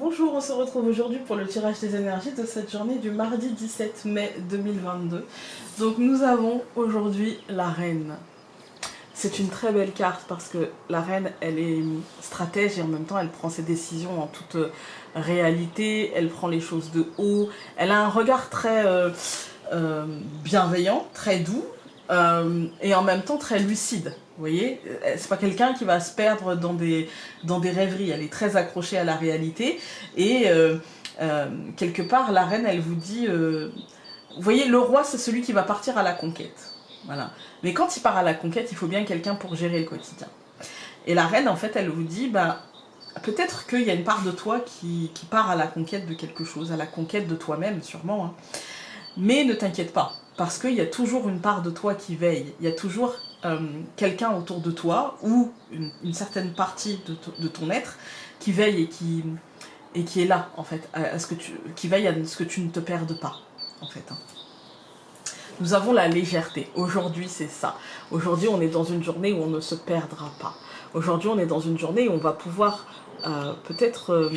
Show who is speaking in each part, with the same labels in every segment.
Speaker 1: Bonjour, on se retrouve aujourd'hui pour le tirage des énergies de cette journée du mardi 17 mai 2022. Donc nous avons aujourd'hui la reine. C'est une très belle carte parce que la reine, elle est stratège et en même temps elle prend ses décisions en toute réalité, elle prend les choses de haut, elle a un regard très bienveillant, très doux et en même temps très lucide. Vous voyez, c'est pas quelqu'un qui va se perdre dans des rêveries, elle est très accrochée à la réalité et quelque part la reine elle vous dit, vous voyez, le roi c'est celui qui va partir à la conquête. Voilà. Mais quand il part à la conquête, il faut bien quelqu'un pour gérer le quotidien. Et la reine, en fait, elle vous dit, bah, peut-être qu'il y a une part de toi qui part à la conquête de quelque chose, à la conquête de toi-même, sûrement. Hein. Mais ne t'inquiète pas, parce qu'il y a toujours une part de toi qui veille. Il y a toujours quelqu'un autour de toi, ou une certaine partie de ton être, qui veille et qui est là, en fait, qui veille à ce que tu ne te perdes pas, en fait. Hein. Nous avons la légèreté. Aujourd'hui, c'est ça. Aujourd'hui, on est dans une journée où on ne se perdra pas. Aujourd'hui, on est dans une journée où on va pouvoir peut-être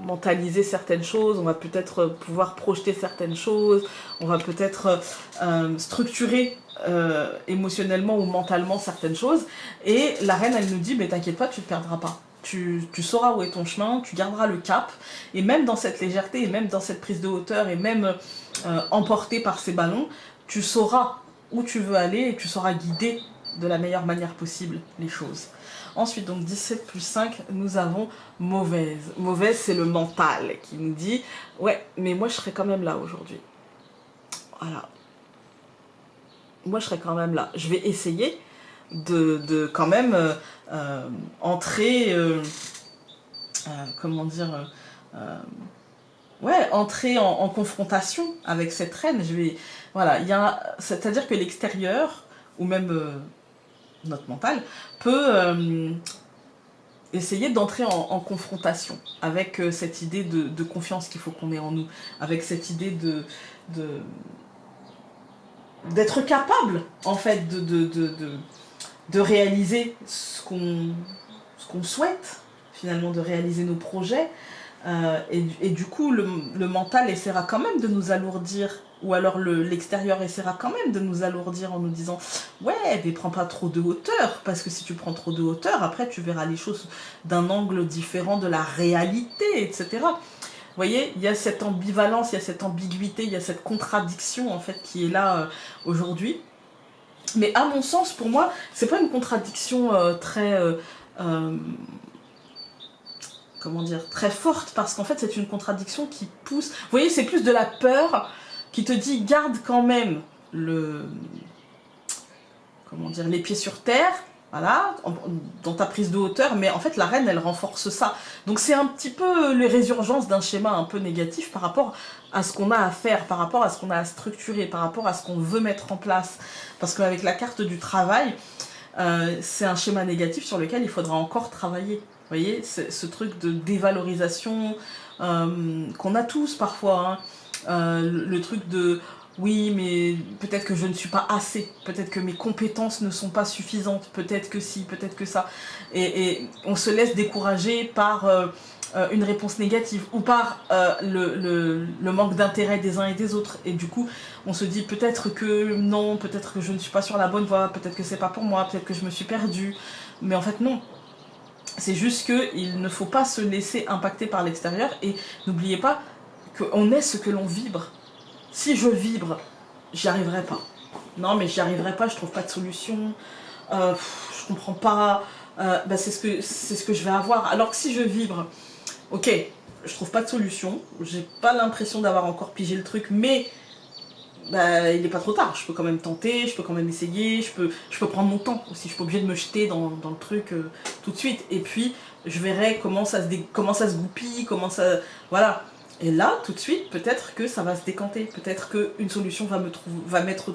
Speaker 1: mentaliser certaines choses, on va peut-être pouvoir projeter certaines choses, on va peut-être structurer émotionnellement ou mentalement certaines choses. Et la reine, elle nous dit, mais t'inquiète pas, tu ne te perdras pas. Tu sauras où est ton chemin, tu garderas le cap, et même dans cette légèreté, et même dans cette prise de hauteur, et même emporté par ces ballons, tu sauras où tu veux aller, et tu sauras guider de la meilleure manière possible les choses. Ensuite, donc 17 plus 5, nous avons mauvaise. Mauvaise, c'est le mental qui nous dit, ouais, mais moi je serai quand même là aujourd'hui. Voilà. Moi je serai quand même là. Je vais essayer de quand même entrer, comment dire, ouais, entrer en confrontation avec cette reine. Voilà, c'est-à-dire que l'extérieur, ou même notre mental, peut essayer d'entrer en confrontation avec cette idée de confiance qu'il faut qu'on ait en nous, avec cette idée d'être capable, en fait, de réaliser ce qu'on souhaite, finalement, de réaliser nos projets. Et du coup, le mental essaiera quand même de nous alourdir, ou alors l'extérieur essaiera quand même de nous alourdir en nous disant ouais, mais prends pas trop de hauteur, parce que si tu prends trop de hauteur, après tu verras les choses d'un angle différent de la réalité, etc. Vous voyez, il y a cette ambivalence, il y a cette ambiguïté, il y a cette contradiction en fait qui est là aujourd'hui. Mais à mon sens, pour moi, c'est pas une contradiction très comment dire, très forte, parce qu'en fait c'est une contradiction qui pousse, vous voyez, c'est plus de la peur qui te dit garde quand même comment dire, les pieds sur terre, voilà, dans ta prise de hauteur, mais en fait la reine elle renforce ça. Donc c'est un petit peu les résurgences d'un schéma un peu négatif par rapport à ce qu'on a à faire, par rapport à ce qu'on a à structurer, par rapport à ce qu'on veut mettre en place. Parce qu'avec la carte du travail, c'est un schéma négatif sur lequel il faudra encore travailler. Vous voyez, ce truc de dévalorisation qu'on a tous parfois. Hein. Le truc de oui, mais peut-être que je ne suis pas assez, peut-être que mes compétences ne sont pas suffisantes, peut-être que si, peut-être que ça. Et on se laisse décourager par une réponse négative ou par le manque d'intérêt des uns et des autres. Et du coup, on se dit peut-être que non, peut-être que je ne suis pas sur la bonne voie, peut-être que c'est pas pour moi, peut-être que je me suis perdue. Mais en fait, non. C'est juste qu'il ne faut pas se laisser impacter par l'extérieur et n'oubliez pas qu'on est ce que l'on vibre. Si je vibre, j'y arriverai pas. Non, mais j'y arriverai pas, je trouve pas de solution, je comprends pas, bah c'est ce que je vais avoir. Alors que si je vibre, ok, je trouve pas de solution, j'ai pas l'impression d'avoir encore pigé le truc, mais bah, il est pas trop tard, je peux quand même tenter, je peux quand même essayer, je peux prendre mon temps aussi, je suis pas obligée de me jeter dans le truc tout de suite. Et puis, je verrai comment ça se goupille, comment ça... Voilà. Et là, tout de suite, peut-être que ça va se décanter, peut-être qu'une solution va m'être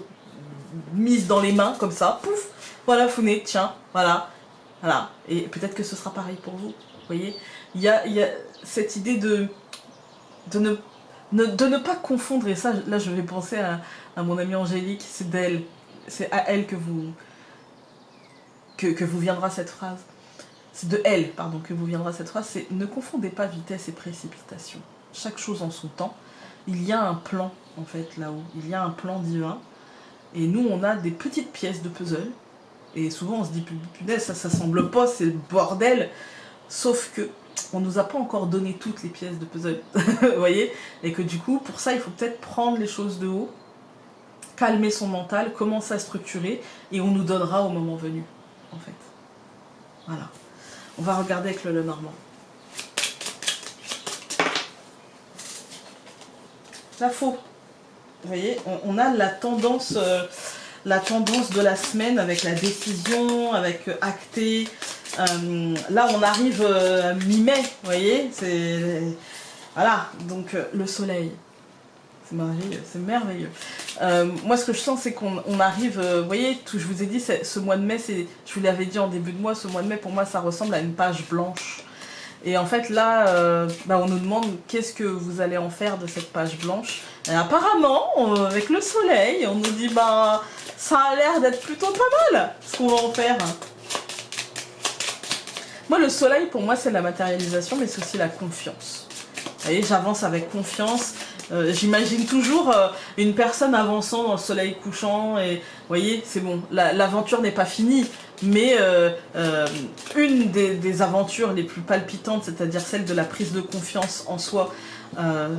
Speaker 1: mise dans les mains, comme ça, pouf, voilà, Founé, tiens, voilà, voilà. Et peut-être que ce sera pareil pour vous, vous voyez. Il y a cette idée de ne pas confondre, et ça, là, je vais penser à mon amie Angélique, c'est d'elle, c'est à elle que vous viendra cette phrase. c'est de elle, pardon, que vous viendra cette phrase, c'est ne confondez pas vitesse et précipitation. Chaque chose en son temps. Il y a un plan, en fait, là-haut. Il y a un plan divin. Et nous, on a des petites pièces de puzzle. Et souvent, on se dit, punaise, ça semble pas, c'est le bordel. Sauf que on nous a pas encore donné toutes les pièces de puzzle. Vous voyez? Et que du coup, pour ça, il faut peut-être prendre les choses de haut, calmer son mental, commencer à structurer, et on nous donnera au moment venu, en fait. Voilà. On va regarder avec le Lenormand. La faux. Vous voyez, on a la tendance de la semaine avec la décision, avec acter. Là, on arrive mi-mai, vous voyez. Voilà, donc le soleil. C'est merveilleux, c'est merveilleux. Moi, ce que je sens, c'est qu'on arrive, vous voyez, je vous ai dit, ce mois de mai, je vous l'avais dit en début de mois, ce mois de mai, pour moi, ça ressemble à une page blanche. Et en fait, là, on nous demande qu'est-ce que vous allez en faire de cette page blanche. Et apparemment, avec le soleil, on nous dit, ça a l'air d'être plutôt pas mal, ce qu'on va en faire. Moi, le soleil, pour moi, c'est la matérialisation, mais c'est aussi la confiance. Vous voyez, j'avance avec confiance. J'imagine toujours une personne avançant dans le soleil couchant et vous voyez, c'est bon, l'aventure n'est pas finie, mais une des aventures les plus palpitantes, c'est-à-dire celle de la prise de confiance en soi,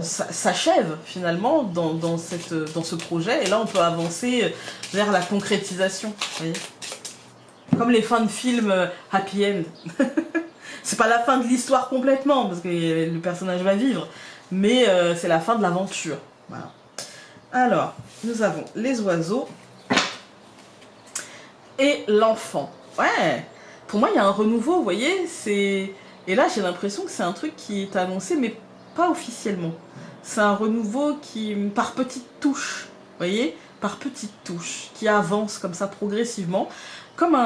Speaker 1: s'achève finalement dans ce projet, et là on peut avancer vers la concrétisation, vous voyez, comme les fins de films happy end. C'est pas la fin de l'histoire complètement, parce que le personnage va vivre, mais c'est la fin de l'aventure. Voilà. Alors, nous avons les oiseaux et l'enfant. Ouais, pour moi, il y a un renouveau, vous voyez, et là, j'ai l'impression que c'est un truc qui est annoncé, mais pas officiellement. C'est un renouveau qui, par petites touches, vous voyez, par petites touches, qui avance comme ça progressivement, comme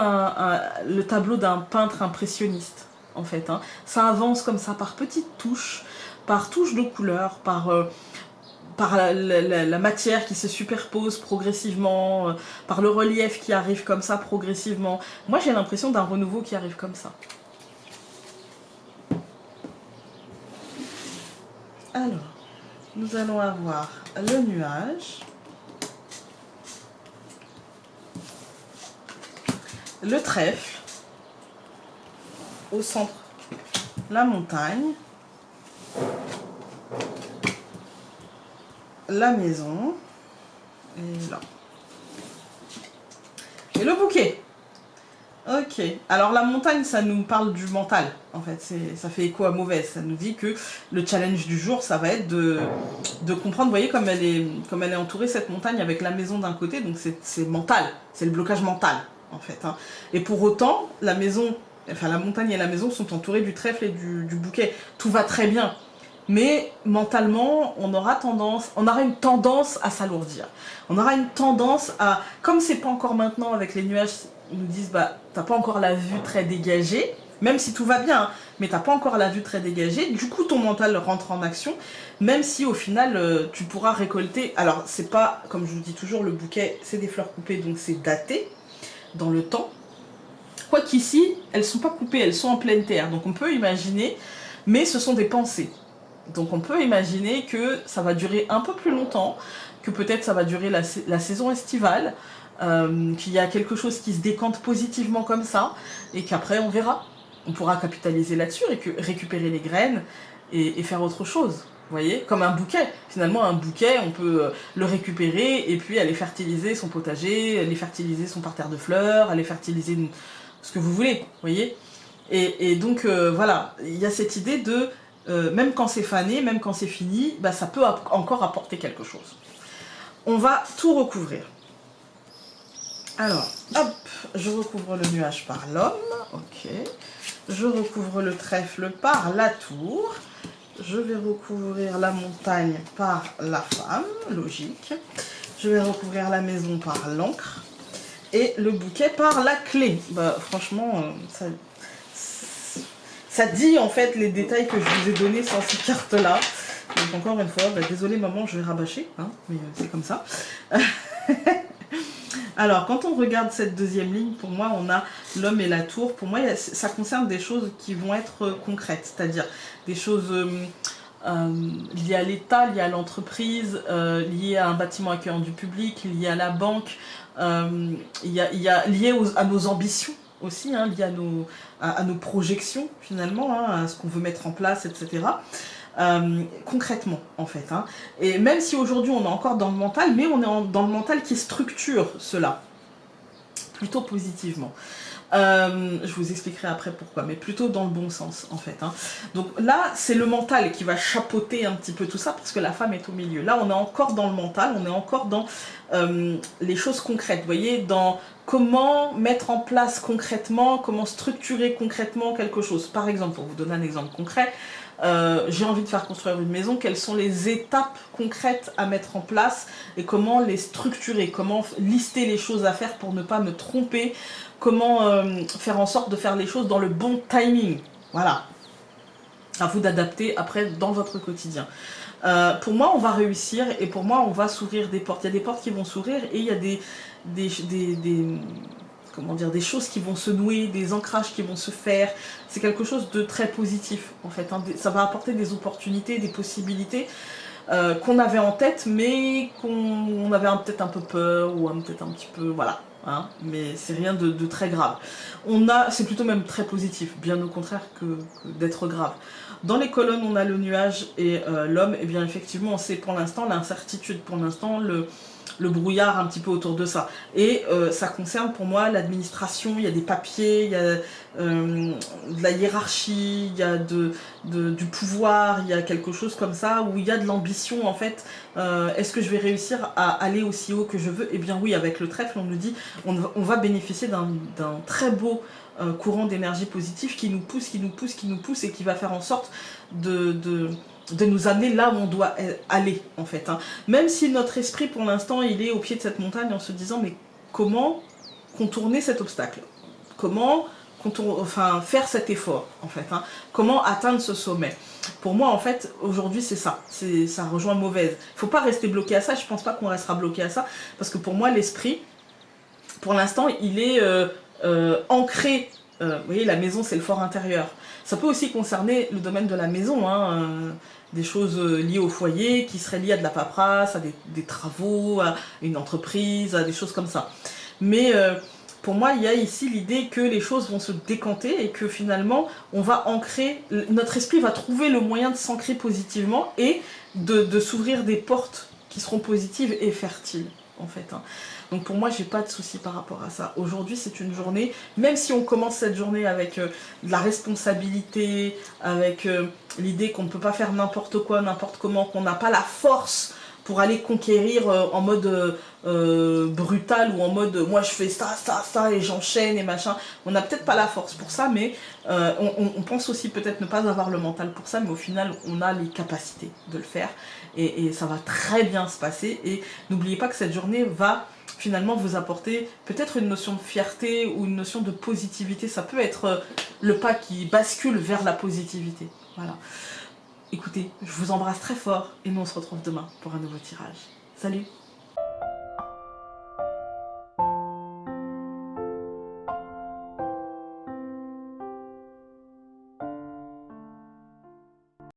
Speaker 1: le tableau d'un peintre impressionniste. En fait, hein. Ça avance comme ça par petites touches, par touches de couleur, par la matière qui se superpose progressivement, par le relief qui arrive comme ça progressivement. Moi, j'ai l'impression d'un renouveau qui arrive comme ça. Alors, nous allons avoir le nuage, le trèfle, au centre, la montagne, la maison, et là. Et le bouquet. Ok. Alors la montagne, ça nous parle du mental, en fait. Ça fait écho à mauvaise. Ça nous dit que le challenge du jour, ça va être de comprendre, vous voyez, comme elle est entourée, cette montagne, avec la maison d'un côté, donc c'est mental. C'est le blocage mental, en fait. Hein. Et pour autant, la montagne et la maison sont entourées du trèfle et du bouquet. Tout va très bien. Mais mentalement, on aura une tendance à s'alourdir. On aura une tendance à, comme c'est pas encore maintenant avec les nuages, ils nous disent, t'as pas encore la vue très dégagée, même si tout va bien, hein, mais t'as pas encore la vue très dégagée, du coup ton mental rentre en action, même si au final tu pourras récolter. Alors c'est pas, comme je vous dis toujours, le bouquet c'est des fleurs coupées, donc c'est daté dans le temps. Quoiqu'ici, elles sont pas coupées, elles sont en pleine terre, donc on peut imaginer, mais ce sont des pensées. Donc on peut imaginer que ça va durer un peu plus longtemps, que peut-être ça va durer la saison estivale, qu'il y a quelque chose qui se décante positivement comme ça, et qu'après on verra. On pourra capitaliser là-dessus, récupérer les graines et faire autre chose. Vous voyez, comme un bouquet. Finalement, un bouquet, on peut le récupérer et puis aller fertiliser son potager, aller fertiliser son parterre de fleurs, aller fertiliser ce que vous voulez. Vous voyez. Et donc, voilà, il y a cette idée de... même quand c'est fané, même quand c'est fini, ça peut encore apporter quelque chose. On va tout recouvrir. Alors, hop, je recouvre le nuage par l'homme, ok. Je recouvre le trèfle par la tour. Je vais recouvrir la montagne par la femme, logique. Je vais recouvrir la maison par l'encre. Et le bouquet par la clé. Franchement, ça dit en fait les détails que je vous ai donnés sans ces cartes-là. Donc encore une fois, désolée maman, je vais rabâcher, hein, mais c'est comme ça. Alors, quand on regarde cette deuxième ligne, pour moi, on a l'homme et la tour. Pour moi, ça concerne des choses qui vont être concrètes, c'est-à-dire des choses liées à l'État, liées à l'entreprise, liées à un bâtiment accueillant du public, liées à la banque, liées à nos ambitions aussi, hein, liées à nos projections finalement, hein, à ce qu'on veut mettre en place, etc. Concrètement en fait, hein. Et même si aujourd'hui on est encore dans le mental, mais on est dans le mental qui structure cela plutôt positivement. Je vous expliquerai après pourquoi, mais plutôt dans le bon sens en fait, hein. Donc là c'est le mental qui va chapeauter un petit peu tout ça parce que la femme est au milieu. Là on est encore dans le mental, on est encore dans les choses concrètes, vous voyez, dans comment mettre en place concrètement, comment structurer concrètement quelque chose. Par exemple, pour vous donner un exemple concret, j'ai envie de faire construire une maison, quelles sont les étapes concrètes à mettre en place et comment les structurer, comment lister les choses à faire pour ne pas me tromper, comment faire en sorte de faire les choses dans le bon timing. Voilà. À vous d'adapter après dans votre quotidien. Pour moi, on va réussir et pour moi, on va s'ouvrir des portes. Il y a des portes qui vont s'ouvrir et il y a comment dire, des choses qui vont se nouer, des ancrages qui vont se faire. C'est quelque chose de très positif en fait, hein. Ça va apporter des opportunités, des possibilités qu'on avait en tête, mais qu'on avait peut-être un peu peur ou peut-être un petit peu, voilà. Hein, mais c'est rien de très grave. C'est plutôt même très positif, bien au contraire que d'être grave. Dans les colonnes, on a le nuage et l'homme, et bien effectivement, c'est pour l'instant l'incertitude, pour l'instant le brouillard un petit peu autour de ça. Et ça concerne pour moi l'administration, il y a des papiers, il y a de la hiérarchie, il y a du pouvoir, il y a quelque chose comme ça, où il y a de l'ambition en fait. Est-ce que je vais réussir à aller aussi haut que je veux? Eh bien oui, avec le trèfle, on nous dit, on va bénéficier d'un très beau courant d'énergie positive qui nous pousse, qui nous pousse, qui nous pousse et qui va faire en sorte de nous amener là où on doit aller en fait, hein. Même si notre esprit pour l'instant il est au pied de cette montagne en se disant mais comment contourner cet obstacle, comment faire cet effort en fait, hein. Comment atteindre ce sommet. Pour moi en fait aujourd'hui c'est ça, ça rejoint mauvaise. Il faut pas rester bloqué à ça, je pense pas qu'on restera bloqué à ça parce que pour moi l'esprit pour l'instant il est ancré. Vous voyez, la maison c'est le fort intérieur. Ça peut aussi concerner le domaine de la maison, hein, des choses liées au foyer, qui seraient liées à de la paperasse, à des travaux, à une entreprise, à des choses comme ça. Mais pour moi, il y a ici l'idée que les choses vont se décanter et que finalement, on va ancrer, notre esprit va trouver le moyen de s'ancrer positivement et de s'ouvrir des portes qui seront positives et fertiles, en fait, hein. Donc pour moi, j'ai pas de souci par rapport à ça. Aujourd'hui, c'est une journée, même si on commence cette journée avec de la responsabilité, avec l'idée qu'on ne peut pas faire n'importe quoi, n'importe comment, qu'on n'a pas la force pour aller conquérir en mode brutal ou en mode moi je fais ça et j'enchaîne et machin. On n'a peut-être pas la force pour ça, mais on pense aussi peut-être ne pas avoir le mental pour ça, mais au final on a les capacités de le faire et ça va très bien se passer. Et n'oubliez pas que cette journée va finalement vous apporter peut-être une notion de fierté ou une notion de positivité. Ça peut être le pas qui bascule vers la positivité. Voilà. Écoutez, je vous embrasse très fort et nous on se retrouve demain pour un nouveau tirage. Salut!